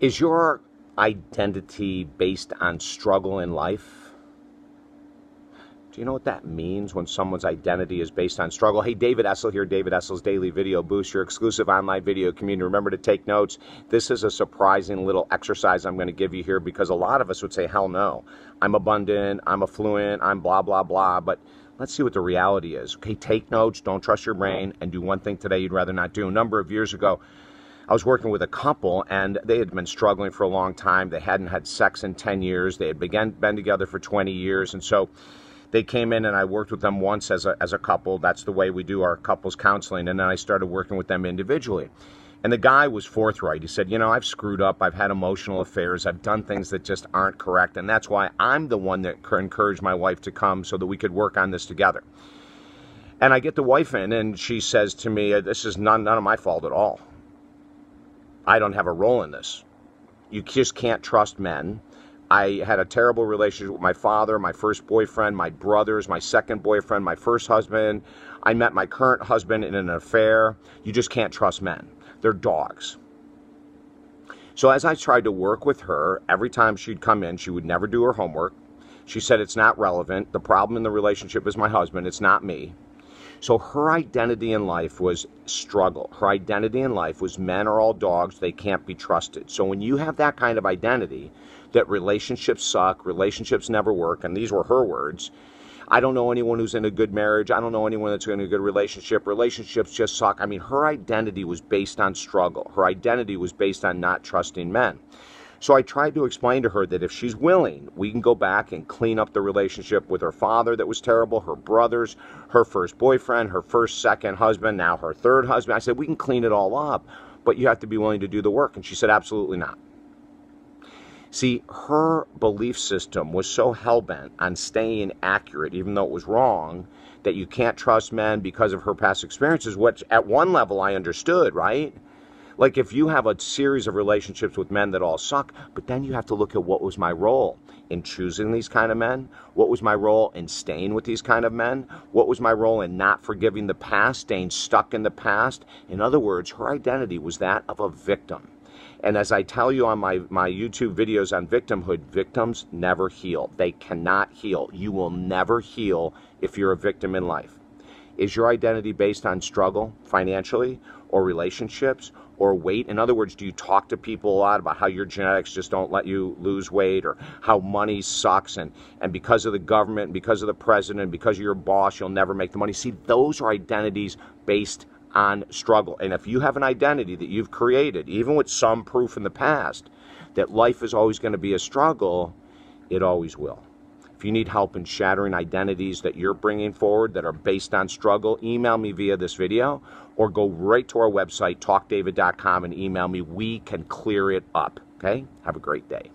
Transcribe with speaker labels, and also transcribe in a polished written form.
Speaker 1: Is your identity based on struggle in life? Do you know what that means when someone's identity is based on struggle? Hey, David Essel here, David Essel's Daily Video Boost, your exclusive online video community. Remember to take notes. This is a surprising little exercise I'm going to give you here because a lot of us would say, hell no. I'm abundant, I'm affluent, I'm blah, blah, blah. But let's see what the reality is. Okay, take notes, don't trust your brain, and do one thing today you'd rather not do. A number of years ago, I was working with a couple, and they had been struggling for a long time. They hadn't had sex in 10 years. They had been together for 20 years, and so they came in, and I worked with them once as a couple. That's the way we do our couples counseling, and then I started working with them individually. And the guy was forthright. He said, you know, I've screwed up. I've had emotional affairs. I've done things that just aren't correct, and that's why I'm the one that encouraged my wife to come so that we could work on this together. And I get the wife in, and she says to me, this is none of my fault at all. I don't have a role in this. You just can't trust men. I had a terrible relationship with my father, my first boyfriend, my brothers, my second boyfriend, my first husband. I met my current husband in an affair. You just can't trust men. They're dogs. So as I tried to work with her, every time she'd come in, she would never do her homework. She said, it's not relevant. The problem in the relationship is my husband. It's not me. So her identity in life was struggle. Her identity in life was men are all dogs. They can't be trusted. So when you have that kind of identity, that relationships suck, relationships never work, and these were her words, I don't know anyone who's in a good marriage. I don't know anyone that's in a good relationship. Relationships just suck. I mean, her identity was based on struggle. Her identity was based on not trusting men. So I tried to explain to her that if she's willing, we can go back and clean up the relationship with her father that was terrible, her brothers, her first boyfriend, her second husband, now her third husband. I said, we can clean it all up, but you have to be willing to do the work. And she said, absolutely not. See, her belief system was so hell-bent on staying accurate, even though it was wrong, that you can't trust men because of her past experiences, which at one level I understood, right? Like if you have a series of relationships with men that all suck, but then you have to look at what was my role in choosing these kind of men? What was my role in staying with these kind of men? What was my role in not forgiving the past, staying stuck in the past? In other words, her identity was that of a victim. And as I tell you on my YouTube videos on victimhood, victims never heal. They cannot heal. You will never heal if you're a victim in life. Is your identity based on struggle financially or relationships or weight? In other words, do you talk to people a lot about how your genetics just don't let you lose weight or how money sucks and because of the government, and because of the president, because of your boss, you'll never make the money? See, those are identities based on struggle. And if you have an identity that you've created, even with some proof in the past, that life is always going to be a struggle, it always will. If you need help in shattering identities that you're bringing forward that are based on struggle, email me via this video or go right to our website, talkdavid.com, and email me. We can clear it up. Okay? Have a great day.